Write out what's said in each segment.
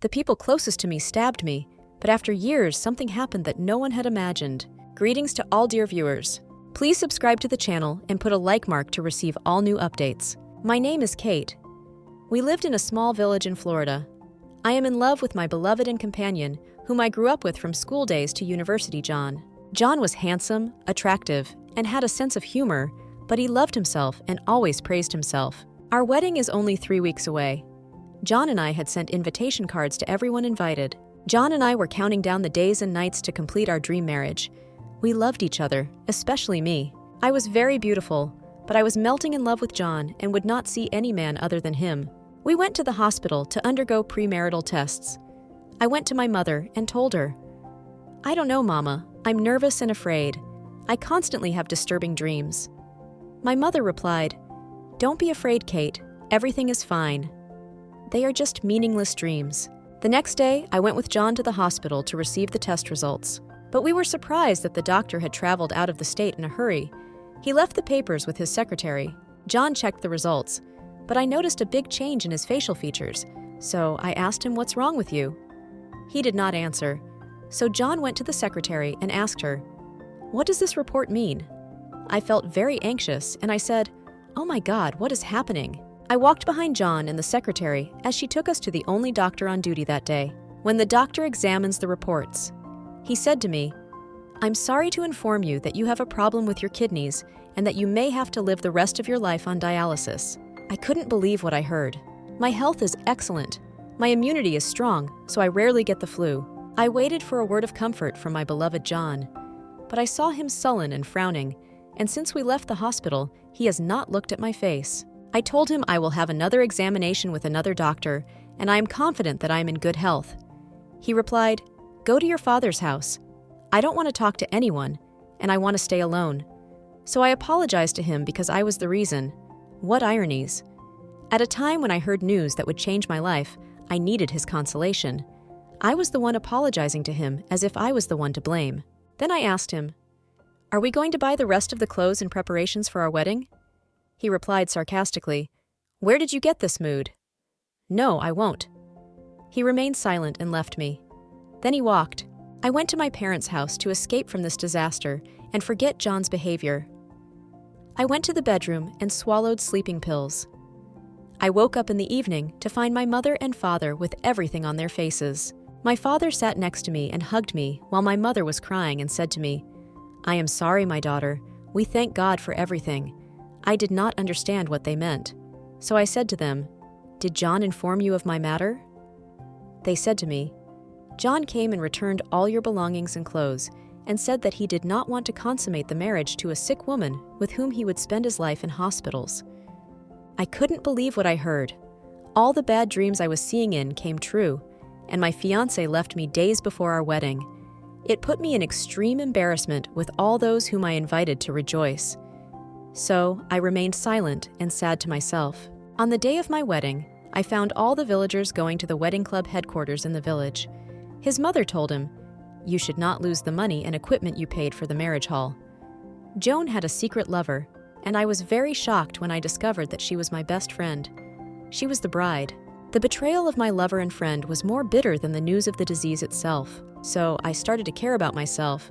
The people closest to me stabbed me, but after years, something happened that no one had imagined. Greetings to all dear viewers. Please subscribe to the channel and put a like mark to receive all new updates. My name is Kate. We lived in a small village in Florida. I am in love with my beloved and companion, whom I grew up with from school days to university, John. John was handsome, attractive, and had a sense of humor, but he loved himself and always praised himself. Our wedding is only 3 weeks away. John and I had sent invitation cards to everyone invited. John and I were counting down the days and nights to complete our dream marriage. We loved each other, especially me. I was very beautiful, but I was melting in love with John and would not see any man other than him. We went to the hospital to undergo premarital tests. I went to my mother and told her, "I don't know, Mama. I'm nervous and afraid. I constantly have disturbing dreams." My mother replied, "Don't be afraid, Kate. Everything is fine. They are just meaningless dreams." The next day, I went with John to the hospital to receive the test results. But we were surprised that the doctor had traveled out of the state in a hurry. He left the papers with his secretary. John checked the results, but I noticed a big change in his facial features, so I asked him, "What's wrong with you?" He did not answer, so John went to the secretary and asked her, "What does this report mean?" I felt very anxious, and I said, "Oh my God, what is happening?" I walked behind John and the secretary as she took us to the only doctor on duty that day. When the doctor examines the reports, he said to me, "I'm sorry to inform you that you have a problem with your kidneys and that you may have to live the rest of your life on dialysis." I couldn't believe what I heard. My health is excellent. My immunity is strong, so I rarely get the flu. I waited for a word of comfort from my beloved John, but I saw him sullen and frowning, and since we left the hospital, he has not looked at my face. I told him I will have another examination with another doctor, and I am confident that I am in good health. He replied, "Go to your father's house. I don't want to talk to anyone, and I want to stay alone." So I apologized to him because I was the reason. What ironies. At a time when I heard news that would change my life, I needed his consolation. I was the one apologizing to him as if I was the one to blame. Then I asked him, "Are we going to buy the rest of the clothes and preparations for our wedding?" He replied sarcastically, "Where did you get this mood?" "No, I won't." He remained silent and left me. Then he walked. I went to my parents' house to escape from this disaster and forget John's behavior. I went to the bedroom and swallowed sleeping pills. I woke up in the evening to find my mother and father with everything on their faces. My father sat next to me and hugged me while my mother was crying and said to me, "I am sorry, my daughter. We thank God for everything." I did not understand what they meant, so I said to them, "Did John inform you of my matter?" They said to me, "John came and returned all your belongings and clothes and said that he did not want to consummate the marriage to a sick woman with whom he would spend his life in hospitals." I couldn't believe what I heard. All the bad dreams I was seeing in came true, and my fiancé left me days before our wedding. It put me in extreme embarrassment with all those whom I invited to rejoice. So I remained silent and sad to myself. On the day of my wedding, I found all the villagers going to the wedding club headquarters in the village. His mother told him, "You should not lose the money and equipment you paid for the marriage hall." Joan had a secret lover, and I was very shocked when I discovered that she was my best friend. She was the bride. The betrayal of my lover and friend was more bitter than the news of the disease itself, so I started to care about myself.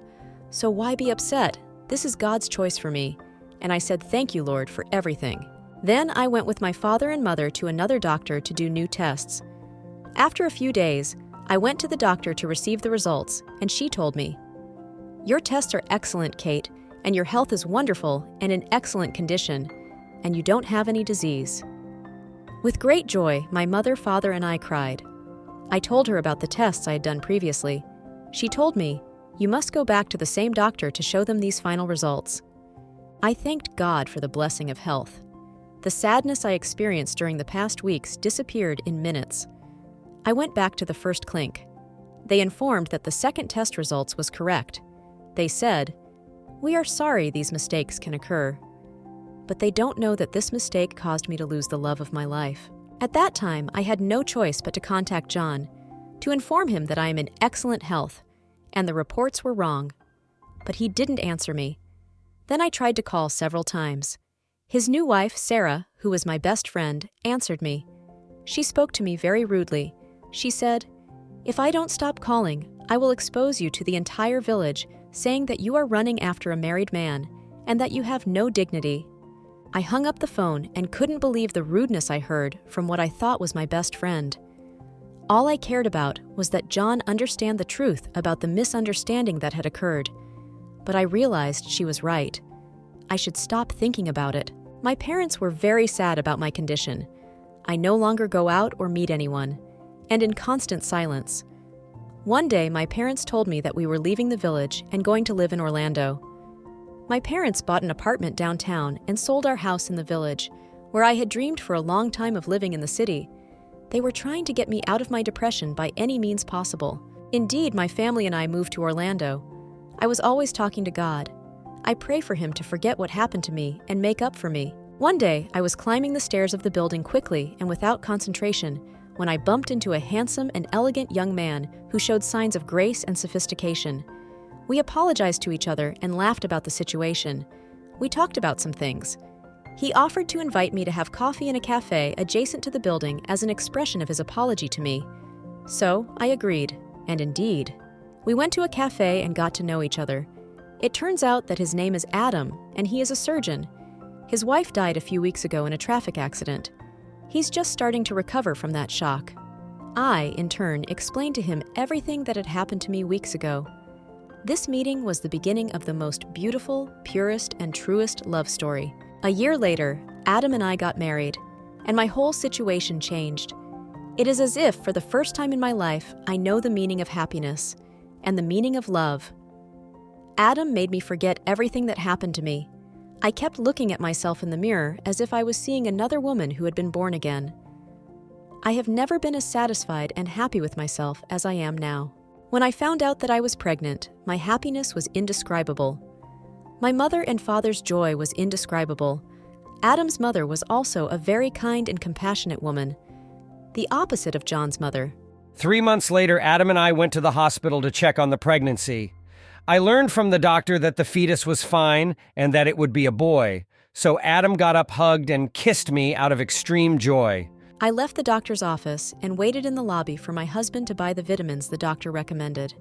So why be upset? This is God's choice for me, and I said, "Thank you, Lord, for everything." Then I went with my father and mother to another doctor to do new tests. After a few days, I went to the doctor to receive the results, and she told me, "Your tests are excellent, Kate, and your health is wonderful and in excellent condition, and you don't have any disease." With great joy, my mother, father, and I cried. I told her about the tests I had done previously. She told me, "You must go back to the same doctor to show them these final results." I thanked God for the blessing of health. The sadness I experienced during the past weeks disappeared in minutes. I went back to the first clinic. They informed that the second test results was correct. They said, "We are sorry these mistakes can occur." But they don't know that this mistake caused me to lose the love of my life. At that time, I had no choice but to contact John, to inform him that I am in excellent health, and the reports were wrong. But he didn't answer me. Then I tried to call several times. His new wife, Sarah, who was my best friend, answered me. She spoke to me very rudely. She said, If I don't stop calling, I will expose you to the entire village, saying that you are running after a married man and that you have no dignity." I hung up the phone and couldn't believe the rudeness I heard from what I thought was my best friend. All I cared about was that John understand the truth about the misunderstanding that had occurred. But I realized she was right. I should stop thinking about it. My parents were very sad about my condition. I no longer go out or meet anyone, and in constant silence. One day, my parents told me that we were leaving the village and going to live in Orlando. My parents bought an apartment downtown and sold our house in the village, where I had dreamed for a long time of living in the city. They were trying to get me out of my depression by any means possible. Indeed, my family and I moved to Orlando. I was always talking to God. I pray for Him to forget what happened to me and make up for me. One day, I was climbing the stairs of the building quickly and without concentration when I bumped into a handsome and elegant young man who showed signs of grace and sophistication. We apologized to each other and laughed about the situation. We talked about some things. He offered to invite me to have coffee in a cafe adjacent to the building as an expression of his apology to me. So I agreed, and indeed, we went to a cafe and got to know each other. It turns out that his name is Adam, and he is a surgeon. His wife died a few weeks ago in a traffic accident. He's just starting to recover from that shock. I, in turn, explained to him everything that had happened to me weeks ago. This meeting was the beginning of the most beautiful, purest, and truest love story. A year later, Adam and I got married, and my whole situation changed. It is as if, for the first time in my life, I know the meaning of happiness and the meaning of love. Adam made me forget everything that happened to me. I kept looking at myself in the mirror as if I was seeing another woman who had been born again. I have never been as satisfied and happy with myself as I am now. When I found out that I was pregnant, my happiness was indescribable. My mother and father's joy was indescribable. Adam's mother was also a very kind and compassionate woman, the opposite of John's mother. 3 months later, Adam and I went to the hospital to check on the pregnancy. I learned from the doctor that the fetus was fine and that it would be a boy, so Adam got up, hugged, and kissed me out of extreme joy. I left the doctor's office and waited in the lobby for my husband to buy the vitamins the doctor recommended.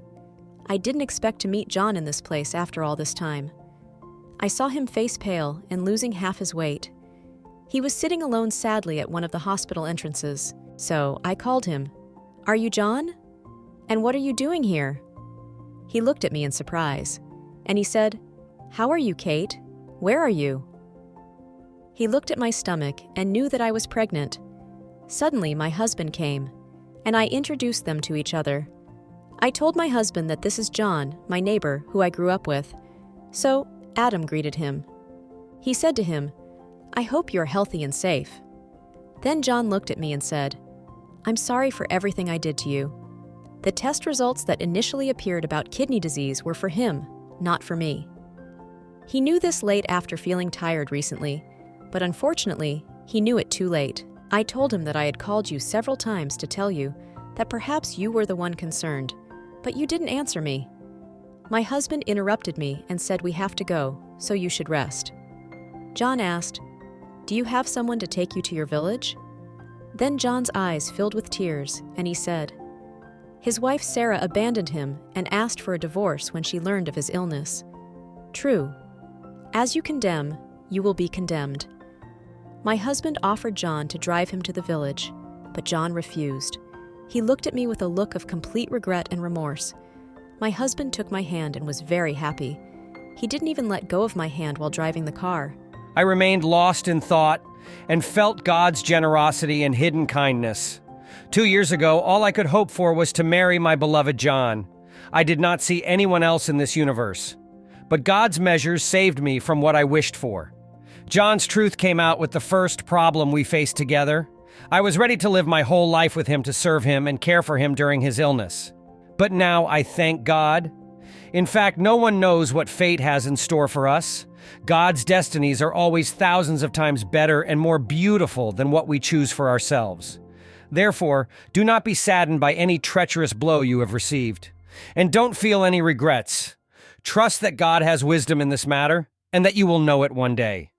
I didn't expect to meet John in this place after all this time. I saw him face pale and losing half his weight. He was sitting alone sadly at one of the hospital entrances, so I called him. "Are you John? And what are you doing here?" He looked at me in surprise, and he said, "How are you, Kate? Where are you?" He looked at my stomach and knew that I was pregnant. Suddenly, my husband came, and I introduced them to each other. I told my husband that this is John, my neighbor, who I grew up with. So Adam greeted him. He said to him, "I hope you're healthy and safe." Then John looked at me and said, "I'm sorry for everything I did to you. The test results that initially appeared about kidney disease were for him, not for me." He knew this late after feeling tired recently, but unfortunately, he knew it too late. I told him that I had called you several times to tell you that perhaps you were the one concerned, but you didn't answer me. My husband interrupted me and said we have to go, so you should rest. John asked, "Do you have someone to take you to your village?" Then John's eyes filled with tears, and he said, his wife Sarah abandoned him and asked for a divorce when she learned of his illness. True. As you condemn, you will be condemned. My husband offered John to drive him to the village, but John refused. He looked at me with a look of complete regret and remorse. My husband took my hand and was very happy. He didn't even let go of my hand while driving the car. I remained lost in thought and felt God's generosity and hidden kindness. 2 years ago, all I could hope for was to marry my beloved John. I did not see anyone else in this universe. But God's measures saved me from what I wished for. John's truth came out with the first problem we faced together. I was ready to live my whole life with him to serve him and care for him during his illness. But now I thank God. In fact, no one knows what fate has in store for us. God's destinies are always thousands of times better and more beautiful than what we choose for ourselves. Therefore, do not be saddened by any treacherous blow you have received. And don't feel any regrets. Trust that God has wisdom in this matter, and that you will know it one day.